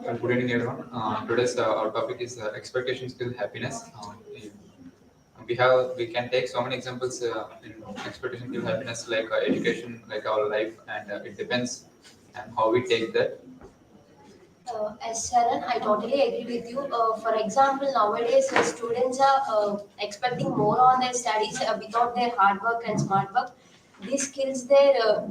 Well, good evening, everyone. Today's our topic is expectation skill happiness. We can take so many examples in expectation skill happiness, like education, like our life, and it depends on how we take that. As Sharon, I totally agree with you. For example, nowadays students are expecting more on their studies without their hard work and smart work. This kills their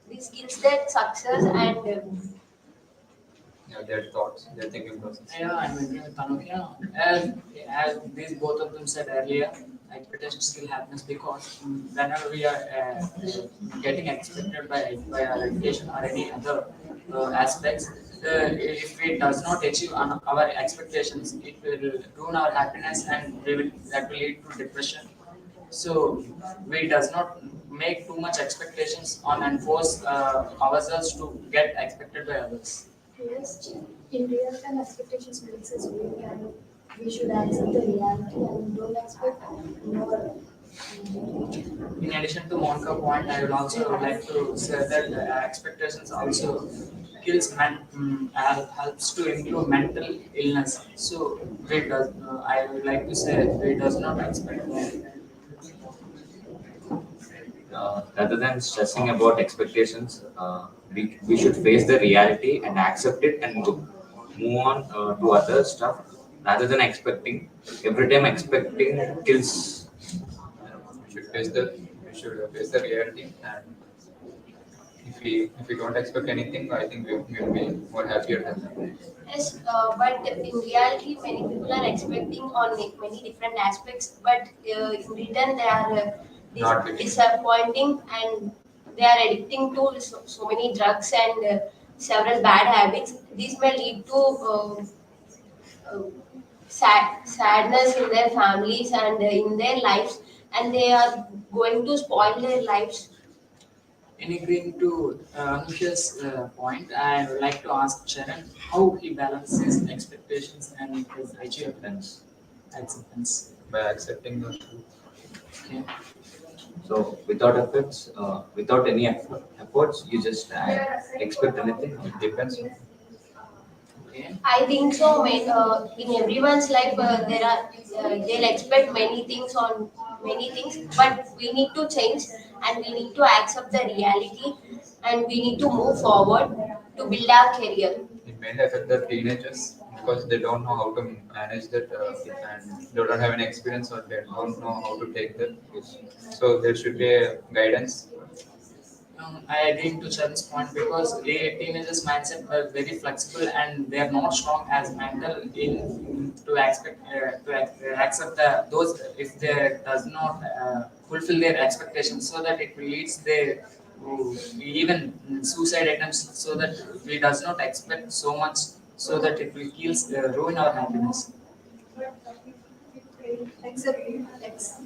success and Their thoughts, their thinking process. Yeah, I'm agree with Tanukya. As these both of them said earlier, expectation still happens because whenever we are getting expected by our education or any other aspects, if it does not achieve our expectations, it will ruin our happiness and that will lead to depression. So we does not make too much expectations on and force ourselves to get expected by others. Yes, in real time expectations makes us weak and we should accept the reality and don't expect more. In addition to Monica point, I would also like to say that expectations also helps to improve mental illness. So I would like to say we does not expect more. Rather than stressing about expectations, we should face the reality and accept it and move on to other stuff rather than expecting. Every time expecting kills. We should face the reality, and if we don't expect anything, I think we will be more happier than that. yes, but in reality, many people are expecting on many different aspects, but in return they are Not getting. disappointing and they are addicting to so many drugs and several bad habits. These may lead to uh, sadness in their families and in their lives, and they are going to spoil their lives. In agreeing to Anusha's point, I would like to ask Sharon how he balances expectations and his achievements acceptance. By accepting the truth. Okay. So without any efforts, you just expect anything. It depends. Okay. I think so. In everyone's life, they'll expect many things on many things, but we need to change and we need to accept the reality and we need to move forward to build our career. It may affect the teenagers because they don't know how to manage that, and they don't have any experience or they don't know how to take that. So there should be a guidance. I agree to Charan's point because teenagers' mindset are very flexible and they are not strong as mental in to expect accept those if they does not fulfill their expectations, so that it leads their even suicide attempts, so that we does not expect so much, so that it will kills ruin our happiness. Except X.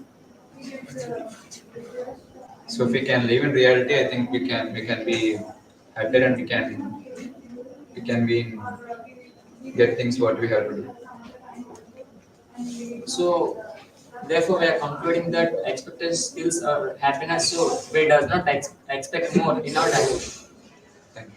So if we can live in reality, I think we can be happier and we can be get things what we have to do. So therefore, we are concluding that expected skills are happiness. So we does not expect more in our life. Thank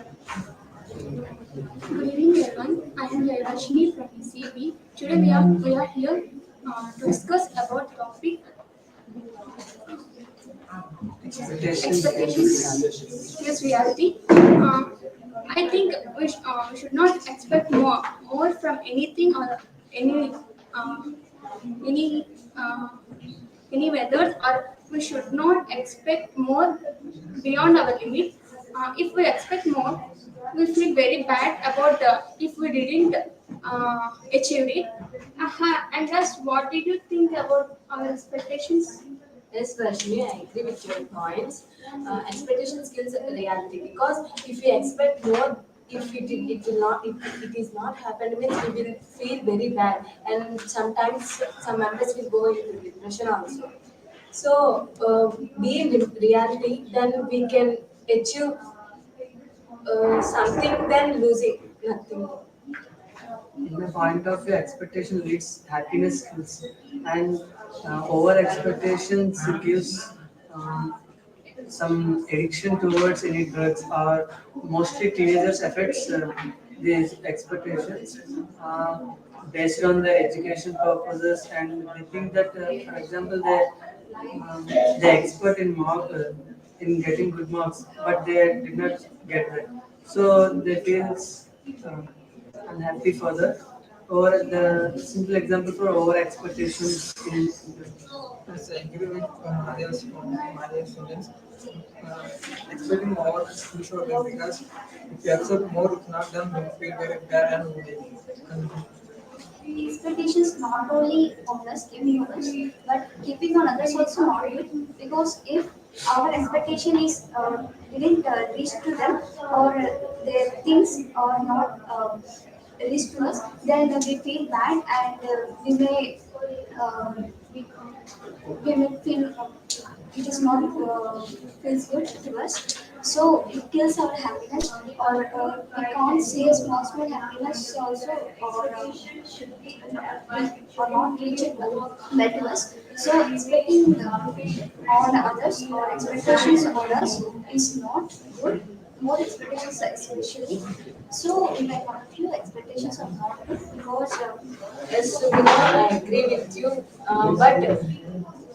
Good evening, everyone. I am Rashmi from ECE-B. Today we are here to discuss about the topic expectations versus reality. I think we should not expect more from anything or any uh, any uh, any weather, or we should not expect more beyond our limit. If we expect more, we feel very bad about if we didn't achieve it. And just what did you think about our expectations? Yes, Rashmi, I agree with your points. Expectation kills reality because if we expect more, if it will not, if it is not happened, means we will feel very bad, and sometimes some members will go into depression also. So, be in reality, then we can achieve something, then losing nothing. In my point of view, expectation leads happiness kills, and over expectations gives some addiction towards any drugs, or mostly teenagers affects these expectations based on their education purposes, and they think that, for example, they expert in in getting good marks, but they did not get that, so they feel uh, unhappy for that. Or the simple example for over expectations in Yes, I agree with others from my students. Uh, Expecting more is important because if you accept more, it's not done, you feel very bad and Expectations not only on us, keeping on us, but keeping on others also not good. Because if our expectation is didn't reach to them, or their things are not reach to us, then we feel bad, and we, we may feel it is not feels good to us. So it kills our happiness, or we can't see a small happiness also, or not reach it well to us. So expecting on others or expectations on us is not good. More expectations especially. So in my point of view, expectations are not good because Yes, so I agree with you, but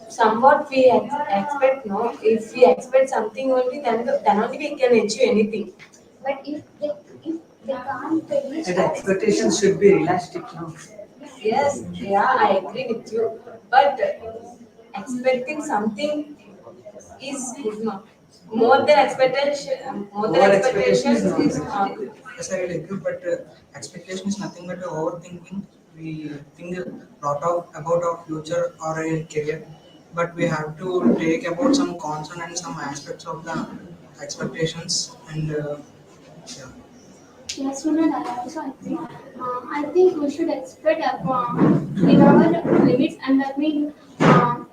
somewhat we expect no. If we expect something only, then only we can achieve anything. but if they can't reach the that expectations should be realistic now. Yes, yeah, I agree with you. But expecting something is good no. More than Over expectation expectations is not is good. not good. yes, I will agree, but expectation is nothing but overthinking. We think a lot of about our future or a career, but we have to take about some concern and some aspects of the expectations and yeah. Yes, Sunil, I also agree. I think we should expect in our limits, and that means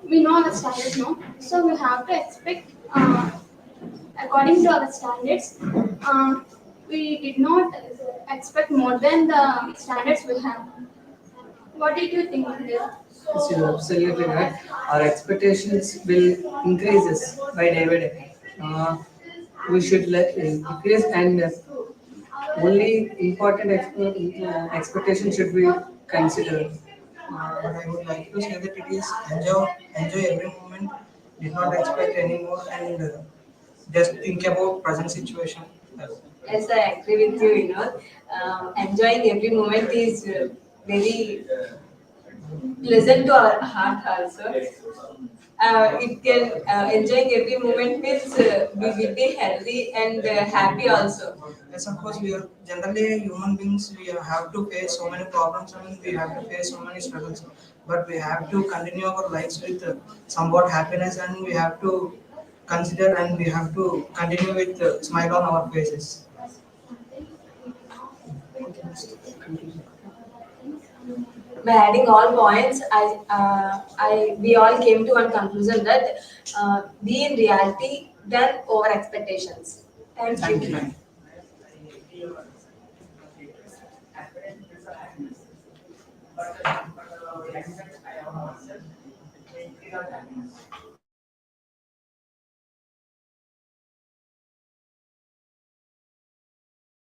we know our standards, no? So we have to expect according to our standards. We did not expect more than the standards we have. What did you think, Sunil? Yes, you're absolutely right. Our expectations will increases by day. We should let increase, and only important expectations should be considered. But I would like to say that it is enjoy every moment. Did not expect any more and just think about present situation. Yes, I agree with you. Enjoying every moment is very pleasant to our heart also. It can enjoying every moment means we will be healthy and happy also. Yes, of course, we are generally human beings. We have to face so many problems and we have to face so many struggles. But we have to continue our lives with somewhat happiness, and we have to consider and we have to continue with smile on our faces. By adding all points, we all came to one conclusion that be in reality than over expectations. Thank Thank you. you.